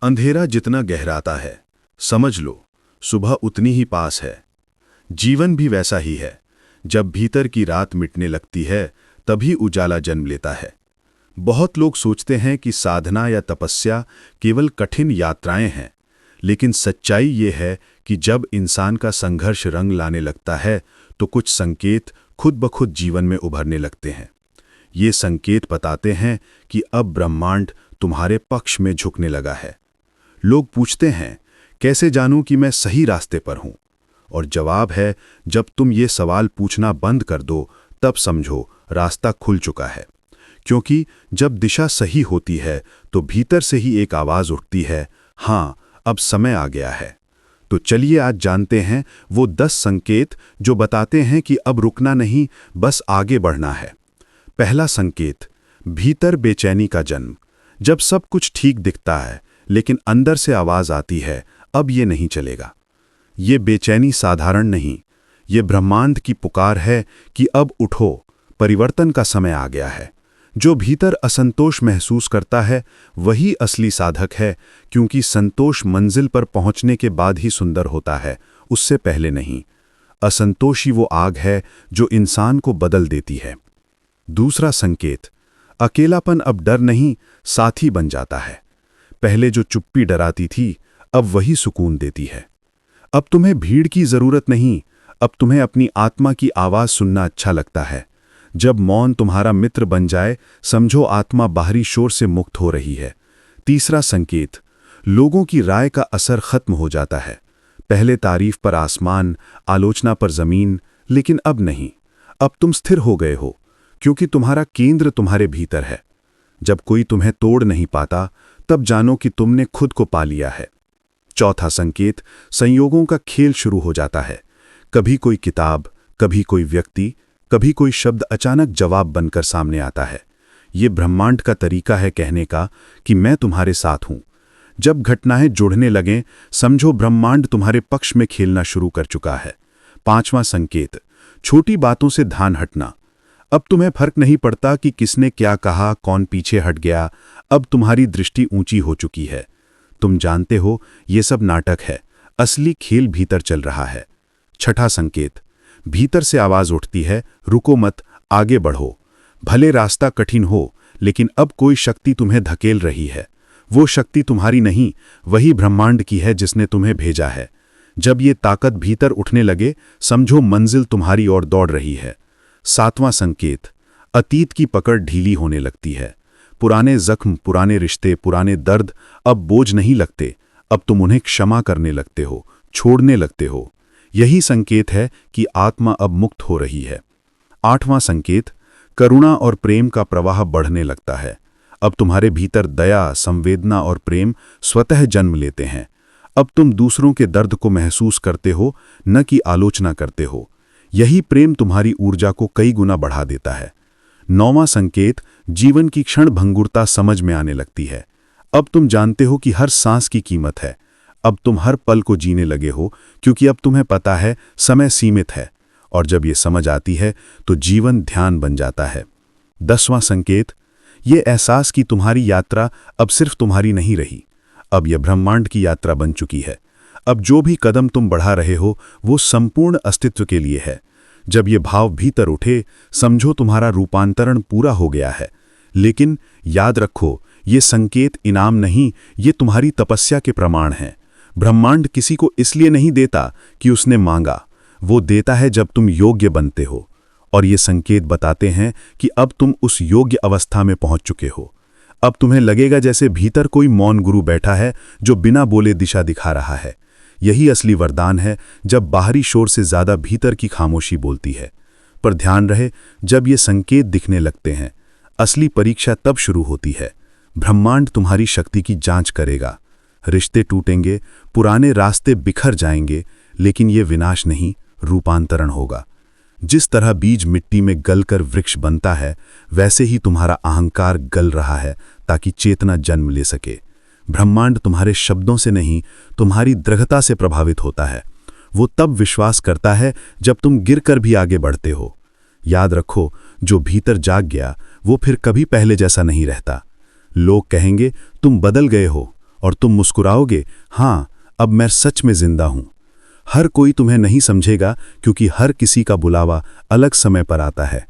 अंधेरा जितना गहराता है, समझ लो सुबह उतनी ही पास है। जीवन भी वैसा ही है। जब भीतर की रात मिटने लगती है, तभी उजाला जन्म लेता है। बहुत लोग सोचते हैं कि साधना या तपस्या केवल कठिन यात्राएं हैं, लेकिन सच्चाई ये है कि जब इंसान का संघर्ष रंग लाने लगता है, तो कुछ संकेत खुद ब खुद जीवन में उभरने लगते हैं। ये संकेत बताते हैं कि अब ब्रह्मांड तुम्हारे पक्ष में झुकने लगा है। लोग पूछते हैं, कैसे जानूं कि मैं सही रास्ते पर हूं? और जवाब है, जब तुम ये सवाल पूछना बंद कर दो, तब समझो रास्ता खुल चुका है। क्योंकि जब दिशा सही होती है, तो भीतर से ही एक आवाज उठती है, हाँ, अब समय आ गया है। तो चलिए आज जानते हैं वो 10 संकेत जो बताते हैं कि अब रुकना नहीं, बस आगे बढ़ना है। पहला संकेत, भीतर बेचैनी का जन्म। जब सब कुछ ठीक दिखता है, लेकिन अंदर से आवाज आती है, अब ये नहीं चलेगा। ये बेचैनी साधारण नहीं, ये ब्रह्मांड की पुकार है कि अब उठो, परिवर्तन का समय आ गया है। जो भीतर असंतोष महसूस करता है, वही असली साधक है, क्योंकि संतोष मंजिल पर पहुंचने के बाद ही सुंदर होता है, उससे पहले नहीं। असंतोषी वो आग है जो इंसान को बदल देती है। दूसरा संकेत, अकेलापन अब डर नहीं, साथी बन जाता है। पहले जो चुप्पी डराती थी, अब वही सुकून देती है। अब तुम्हें भीड़ की जरूरत नहीं, अब तुम्हें अपनी आत्मा की आवाज सुनना अच्छा लगता है। जब मौन तुम्हारा मित्र बन जाए, समझो आत्मा बाहरी शोर से मुक्त हो रही है। तीसरा संकेत, लोगों की राय का असर खत्म हो जाता है। पहले तारीफ पर आसमान, आलोचना पर जमीन, लेकिन अब नहीं। अब तुम स्थिर हो गए हो, क्योंकि तुम्हारा केंद्र तुम्हारे भीतर है। जब कोई तुम्हें तोड़ नहीं पाता, तब जानो कि तुमने खुद को पा लिया है। चौथा संकेत, संयोगों का खेल शुरू हो जाता है। कभी कोई किताब, कभी कोई व्यक्ति, कभी कोई शब्द अचानक जवाब बनकर सामने आता है। ये ब्रह्मांड का तरीका है कहने का कि मैं तुम्हारे साथ हूं। जब घटनाएं जुड़ने लगें, समझो ब्रह्मांड तुम्हारे पक्ष में खेलना शुरू कर चुका है। पांचवां संकेत, छोटी बातों से ध्यान हटना। अब तुम्हें फर्क नहीं पड़ता कि किसने क्या कहा, कौन पीछे हट गया। अब तुम्हारी दृष्टि ऊंची हो चुकी है। तुम जानते हो ये सब नाटक है, असली खेल भीतर चल रहा है। छठा संकेत, भीतर से आवाज उठती है, रुको मत, आगे बढ़ो। भले रास्ता कठिन हो, लेकिन अब कोई शक्ति तुम्हें धकेल रही है। वो शक्ति तुम्हारी नहीं, वही ब्रह्मांड की है जिसने तुम्हें भेजा है। जब ये ताकत भीतर उठने लगे, समझो मंजिल तुम्हारी ओर दौड़ रही है। सातवां संकेत, अतीत की पकड़ ढीली होने लगती है। पुराने जख्म, पुराने रिश्ते, पुराने दर्द अब बोझ नहीं लगते। अब तुम उन्हें क्षमा करने लगते हो, छोड़ने लगते हो। यही संकेत है कि आत्मा अब मुक्त हो रही है। आठवां संकेत, करुणा और प्रेम का प्रवाह बढ़ने लगता है। अब तुम्हारे भीतर दया, संवेदना और प्रेम स्वतः जन्म लेते हैं। अब तुम दूसरों के दर्द को महसूस करते हो, न कि आलोचना करते हो। यही प्रेम तुम्हारी ऊर्जा को कई गुना बढ़ा देता है। नौवां संकेत, जीवन की क्षण भंगुरता समझ में आने लगती है। अब तुम जानते हो कि हर सांस की कीमत है। अब तुम हर पल को जीने लगे हो, क्योंकि अब तुम्हें पता है समय सीमित है। और जब ये समझ आती है, तो जीवन ध्यान बन जाता है। 10वां संकेत, ये एहसास कि तुम्हारी यात्रा अब सिर्फ तुम्हारी नहीं रही, अब यह ब्रह्मांड की यात्रा बन चुकी है। अब जो भी कदम तुम बढ़ा रहे हो, वो संपूर्ण अस्तित्व के लिए है। जब ये भाव भीतर उठे, समझो तुम्हारा रूपांतरण पूरा हो गया है। लेकिन याद रखो, ये संकेत इनाम नहीं, ये तुम्हारी तपस्या के प्रमाण हैं। ब्रह्मांड किसी को इसलिए नहीं देता कि उसने मांगा, वो देता है जब तुम योग्य बनते हो। और ये संकेत बताते हैं कि अब तुम उस योग्य अवस्था में पहुंच चुके हो। अब तुम्हें लगेगा जैसे भीतर कोई मौन गुरु बैठा है जो बिना बोले दिशा दिखा रहा है। यही असली वरदान है, जब बाहरी शोर से ज्यादा भीतर की खामोशी बोलती है। पर ध्यान रहे, जब ये संकेत दिखने लगते हैं, असली परीक्षा तब शुरू होती है। ब्रह्मांड तुम्हारी शक्ति की जांच करेगा। रिश्ते टूटेंगे, पुराने रास्ते बिखर जाएंगे, लेकिन ये विनाश नहीं, रूपांतरण होगा। जिस तरह बीज मिट्टी में गलकर वृक्ष बनता है, वैसे ही तुम्हारा अहंकार गल रहा है ताकि चेतना जन्म ले सके। ब्रह्मांड तुम्हारे शब्दों से नहीं, तुम्हारी दृढ़ता से प्रभावित होता है। वो तब विश्वास करता है जब तुम गिरकर भी आगे बढ़ते हो। याद रखो, जो भीतर जाग गया, वो फिर कभी पहले जैसा नहीं रहता। लोग कहेंगे तुम बदल गए हो, और तुम मुस्कुराओगे, हाँ अब मैं सच में जिंदा हूं। हर कोई तुम्हें नहीं समझेगा क्योंकि हर किसी का बुलावा अलग समय पर आता है।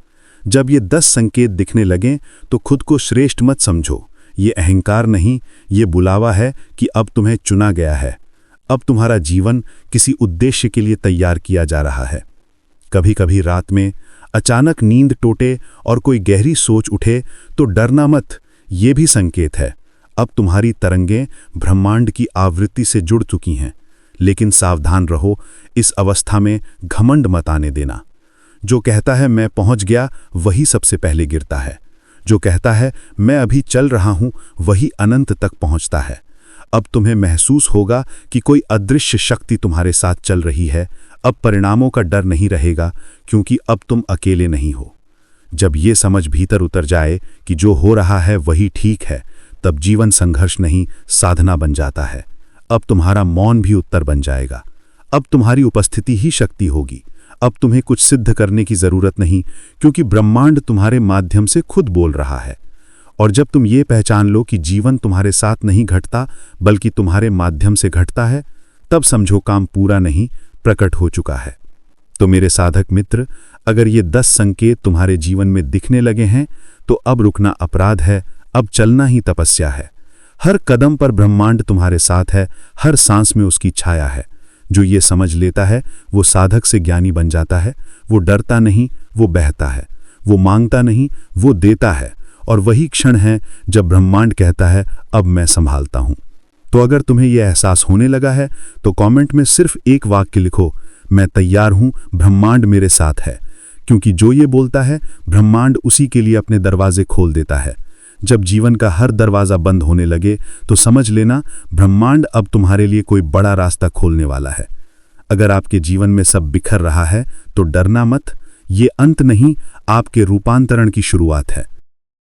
जब ये 10 संकेत दिखने लगें तो खुद को श्रेष्ठ मत समझो। ये अहंकार नहीं, ये बुलावा है कि अब तुम्हें चुना गया है। अब तुम्हारा जीवन किसी उद्देश्य के लिए तैयार किया जा रहा है। कभी कभी रात में अचानक नींद टूटे और कोई गहरी सोच उठे तो डरना मत, ये भी संकेत है। अब तुम्हारी तरंगें ब्रह्मांड की आवृत्ति से जुड़ चुकी हैं। लेकिन सावधान रहो, इस अवस्था में घमंड मत आने देना। जो कहता है मैं पहुंच गया, वही सबसे पहले गिरता है। जो कहता है मैं अभी चल रहा हूं, वही अनंत तक पहुंचता है। अब तुम्हें महसूस होगा कि कोई अदृश्य शक्ति तुम्हारे साथ चल रही है। अब परिणामों का डर नहीं रहेगा क्योंकि अब तुम अकेले नहीं हो। जब ये समझ भीतर उतर जाए कि जो हो रहा है वही ठीक है, तब जीवन संघर्ष नहीं, साधना बन जाता है। अब तुम्हारा मौन भी उत्तर बन जाएगा। अब तुम्हारी उपस्थिति ही शक्ति होगी। अब तुम्हें कुछ सिद्ध करने की जरूरत नहीं, क्योंकि ब्रह्मांड तुम्हारे माध्यम से खुद बोल रहा है। और जब तुम ये पहचान लो कि जीवन तुम्हारे साथ नहीं घटता बल्कि तुम्हारे माध्यम से घटता है, तब समझो काम पूरा नहीं, प्रकट हो चुका है। तो मेरे साधक मित्र, अगर ये 10 संकेत तुम्हारे जीवन में दिखने लगे हैं तो अब रुकना अपराध है, अब चलना ही तपस्या है। हर कदम पर ब्रह्मांड तुम्हारे साथ है, हर सांस में उसकी छाया है। जो ये समझ लेता है वो साधक से ज्ञानी बन जाता है। वो डरता नहीं, वो बहता है। वो मांगता नहीं, वो देता है। और वही क्षण है जब ब्रह्मांड कहता है अब मैं संभालता हूं। तो अगर तुम्हें यह एहसास होने लगा है तो कमेंट में सिर्फ एक वाक्य लिखो, मैं तैयार हूं, ब्रह्मांड मेरे साथ है। क्योंकि जो ये बोलता है, ब्रह्मांड उसी के लिए अपने दरवाजे खोल देता है। जब जीवन का हर दरवाजा बंद होने लगे तो समझ लेना ब्रह्मांड अब तुम्हारे लिए कोई बड़ा रास्ता खोलने वाला है। अगर आपके जीवन में सब बिखर रहा है तो डरना मत, ये अंत नहीं, आपके रूपांतरण की शुरुआत है।